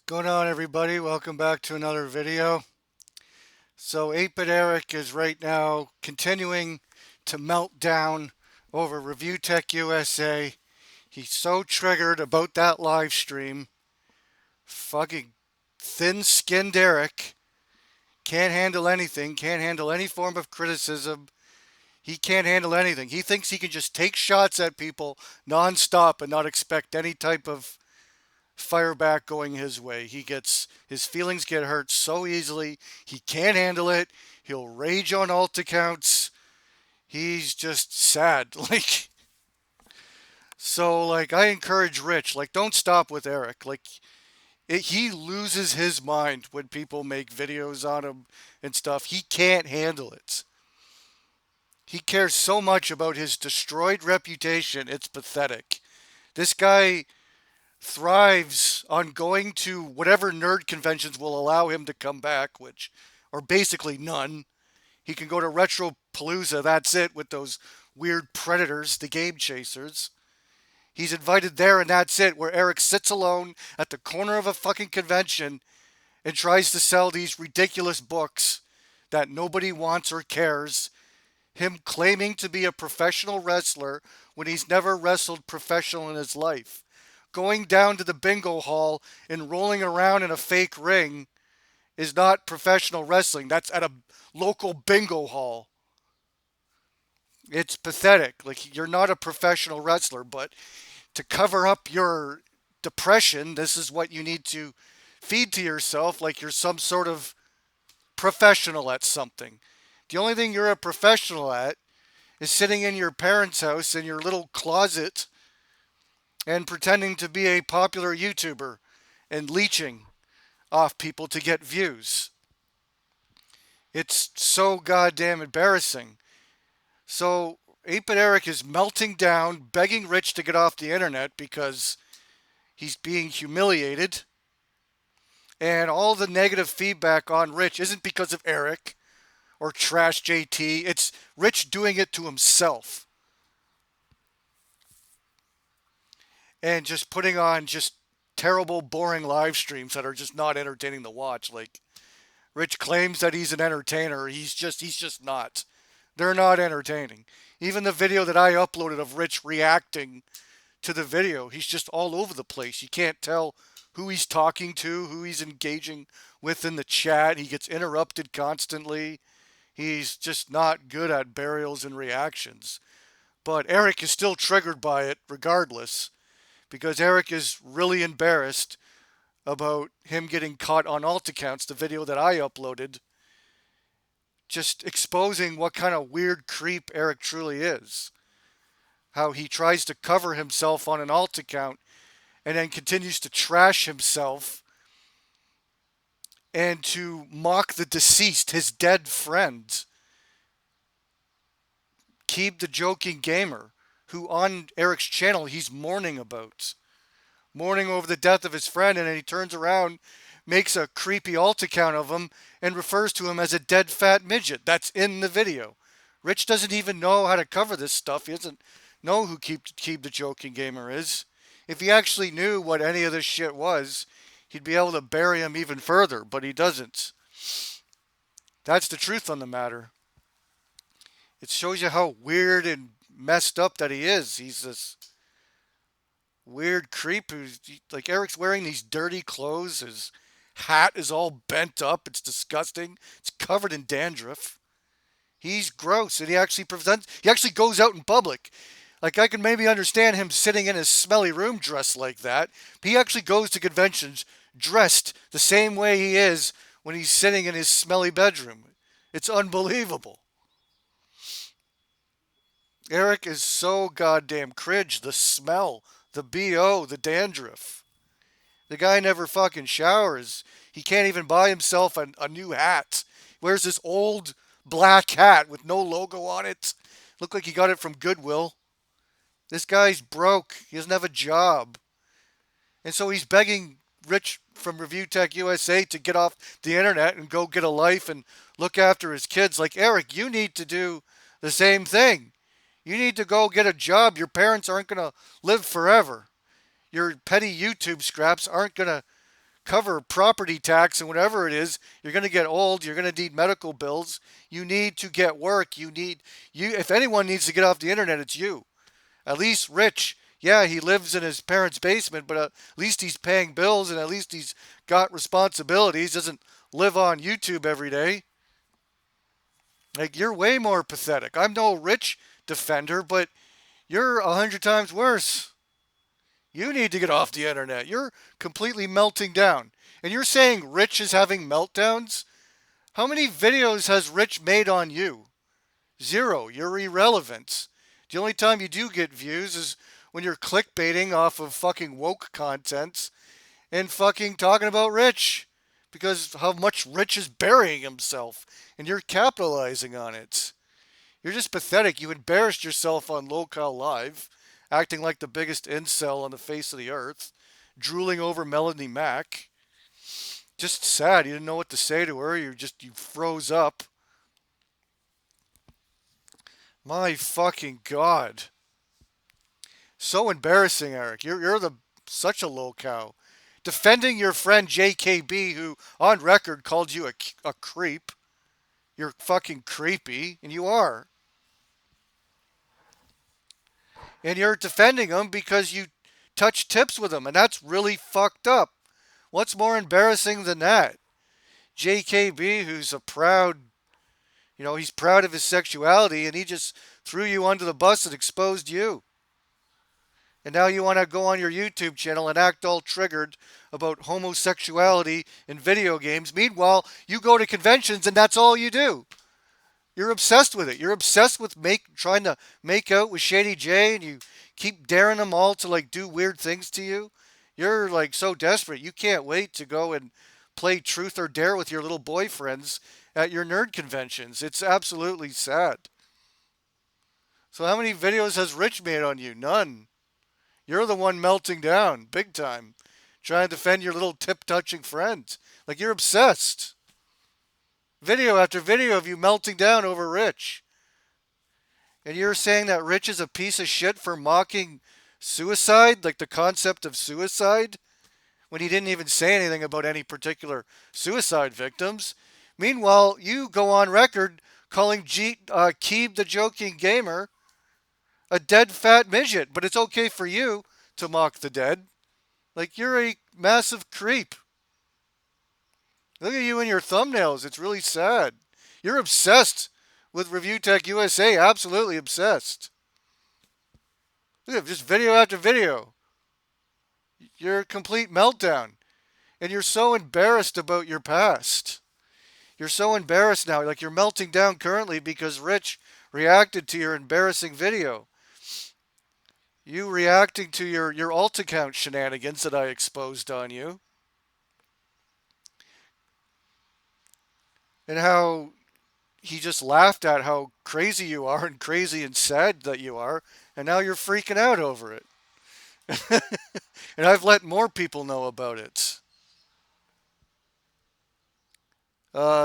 Going on, everybody? Welcome back to another video. So 8-Bit Eric is right now continuing to melt down over ReviewtechUSA. He's so triggered about that live stream. Fucking thin-skinned Eric can't handle anything, can't handle any form of criticism. He can't handle anything. He thinks he can just take shots at people nonstop and not expect any type of fire back going his way. His feelings get hurt so easily. He can't handle it. He'll rage on alt accounts. He's just sad. I encourage Rich, don't stop with Eric. He loses his mind when people make videos on him and stuff. He can't handle it. He cares so much about his destroyed reputation. It's pathetic. This guy thrives on going to whatever nerd conventions will allow him to come back, which are basically none. He can go to Retropalooza, that's it, with those weird predators, the game chasers. He's invited there and that's it, where Eric sits alone at the corner of a fucking convention and tries to sell these ridiculous books that nobody wants or cares. Him claiming to be a professional wrestler when he's never wrestled professional in his life. Going down to the bingo hall and rolling around in a fake ring is not professional wrestling. That's at a local bingo hall. It's pathetic. You're not a professional wrestler, but to cover up your depression, this is what you need to feed to yourself like you're some sort of professional at something. The only thing you're a professional at is sitting in your parents' house in your little closet and pretending to be a popular YouTuber and leeching off people to get views. It's so goddamn embarrassing. So 8-Bit Eric is melting down, begging Rich to get off the internet because he's being humiliated. And all the negative feedback on Rich isn't because of Eric or Trash JT. It's Rich doing it to himself. And just putting on just terrible, boring live streams that are just not entertaining to watch. Rich claims that he's an entertainer. He's just not. They're not entertaining. Even the video that I uploaded of Rich reacting to the video, he's just all over the place. You can't tell who he's talking to, who he's engaging with in the chat. He gets interrupted constantly. He's just not good at burials and reactions. But Eric is still triggered by it regardless, because Eric is really embarrassed about him getting caught on alt accounts, the video that I uploaded, just exposing what kind of weird creep Eric truly is. How he tries to cover himself on an alt account and then continues to trash himself and to mock the deceased, his dead friend, Keeb the Joking Gamer, who on Eric's channel he's mourning about. Mourning over the death of his friend, and then he turns around, makes a creepy alt account of him, and refers to him as a dead fat midget. That's in the video. Rich doesn't even know how to cover this stuff. He doesn't know who Keeb the Joking Gamer is. If he actually knew what any of this shit was, he'd be able to bury him even further, but he doesn't. That's the truth on the matter. It shows you how weird and messed up that he is. He's this weird creep who's like, Eric's wearing these dirty clothes. His hat is all bent up. It's disgusting. It's covered in dandruff. He's gross, and he actually goes out in public. Like, I can maybe understand him sitting in his smelly room dressed like that. He actually goes to conventions dressed the same way he is when he's sitting in his smelly bedroom. It's unbelievable. Eric is so goddamn cringe. The smell, the BO, the dandruff. The guy never fucking showers. He can't even buy himself a new hat. He wears this old black hat with no logo on it. Looked like he got it from Goodwill. This guy's broke. He doesn't have a job. And so he's begging Rich from ReviewtechUSA to get off the internet and go get a life and look after his kids. Like, Eric, you need to do the same thing. You need to go get a job. Your parents aren't going to live forever. Your petty YouTube scraps aren't going to cover property tax and whatever it is. You're going to get old. You're going to need medical bills. You need to get work. You. If anyone needs to get off the internet, it's you. At least Rich, yeah, he lives in his parents' basement, but at least he's paying bills and at least he's got responsibilities. Doesn't live on YouTube every day. Like, you're way more pathetic. I'm no Rich defender, but you're 100 times worse. You need to get off the internet. You're completely melting down. And you're saying Rich is having meltdowns? How many videos has Rich made on you? Zero. You're irrelevant. The only time you do get views is when you're clickbaiting off of fucking woke content and fucking talking about Rich. Because how much Rich is burying himself. And you're capitalizing on it. You're just pathetic. You embarrassed yourself on Locale Live, acting like the biggest incel on the face of the earth, drooling over Melanie Mack. Just sad. You didn't know what to say to her. You froze up. My fucking God. So embarrassing, Eric. You're such a low cow. Defending your friend JKB, who on record called you a creep. You're fucking creepy, and you are. And you're defending him because you touch tips with him, and that's really fucked up. What's more embarrassing than that? JKB, who's he's proud of his sexuality, and he just threw you under the bus and exposed you. And now you want to go on your YouTube channel and act all triggered about homosexuality in video games. Meanwhile, you go to conventions and that's all you do. You're obsessed with it. You're obsessed with trying to make out with Shady J, and you keep daring them all to like do weird things to you. You're like so desperate. You can't wait to go and play truth or dare with your little boyfriends at your nerd conventions. It's absolutely sad. So how many videos has Rich made on you? None. You're the one melting down, big time, trying to defend your little tip-touching friends. Like, you're obsessed. Video after video of you melting down over Rich. And you're saying that Rich is a piece of shit for mocking suicide, like the concept of suicide, when he didn't even say anything about any particular suicide victims. Meanwhile, you go on record calling Keeb the Joking Gamer a dead fat midget, but it's okay for you to mock the dead. Like, you're a massive creep. Look at you and your thumbnails. It's really sad. You're obsessed with ReviewtechUSA. Absolutely obsessed. Look at just video after video. You're a complete meltdown. And you're so embarrassed about your past. You're so embarrassed now. Like, you're melting down currently because Rich reacted to your embarrassing video. You reacting to your alt account shenanigans that I exposed on you. And how he just laughed at how crazy you are and crazy and sad that you are. And now you're freaking out over it. And I've let more people know about it.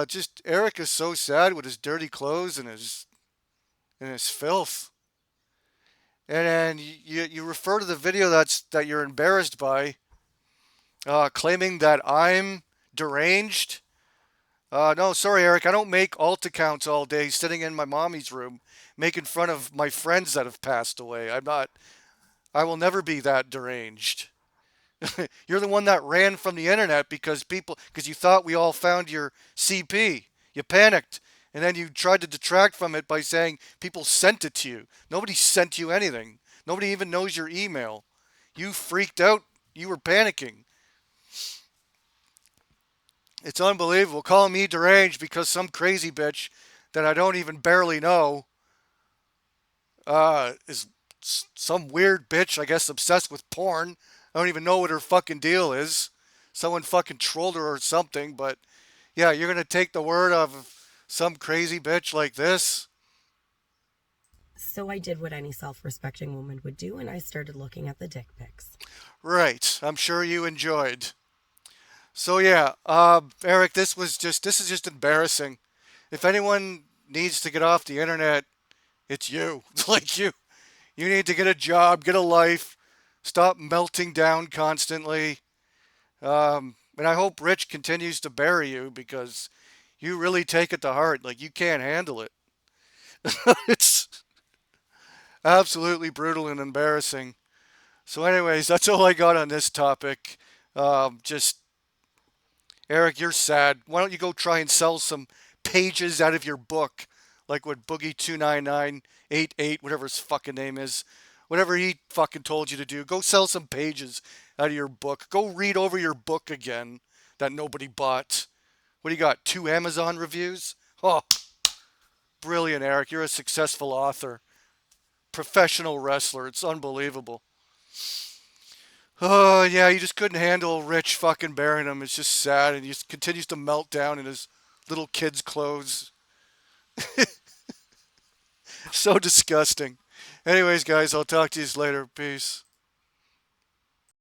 Just Eric is so sad with his dirty clothes and his filth. And then you refer to the video that you're embarrassed by, claiming that I'm deranged. No, sorry, Eric. I don't make alt accounts all day sitting in my mommy's room making fun of my friends that have passed away. I will never be that deranged. You're the one that ran from the internet because you thought we all found your CP. You panicked. And then you tried to detract from it by saying people sent it to you. Nobody sent you anything. Nobody even knows your email. You freaked out. You were panicking. It's unbelievable. Calling me deranged because some crazy bitch that I don't even barely know is some weird bitch, I guess, obsessed with porn. I don't even know what her fucking deal is. Someone fucking trolled her or something, but yeah, you're going to take the word of some crazy bitch like this? So I did what any self-respecting woman would do, and I started looking at the dick pics. Right. I'm sure you enjoyed. So yeah, Eric, this is just embarrassing. If anyone needs to get off the internet, it's you. It's like you. You need to get a job, get a life, stop melting down constantly. And I hope Rich continues to bury you because you really take it to heart. Like, you can't handle it. It's absolutely brutal and embarrassing. So, anyways, that's all I got on this topic. Just, Eric, you're sad. Why don't you go try and sell some pages out of your book, like what Boogie29988, whatever his fucking name is, whatever he fucking told you to do. Go sell some pages out of your book. Go read over your book again that nobody bought. What do you got? 2 Amazon reviews? Oh, brilliant, Eric. You're a successful author, professional wrestler. It's unbelievable. Oh, yeah, he just couldn't handle Rich fucking burying him. It's just sad, and he just continues to melt down in his little kid's clothes. So disgusting. Anyways, guys, I'll talk to you later. Peace.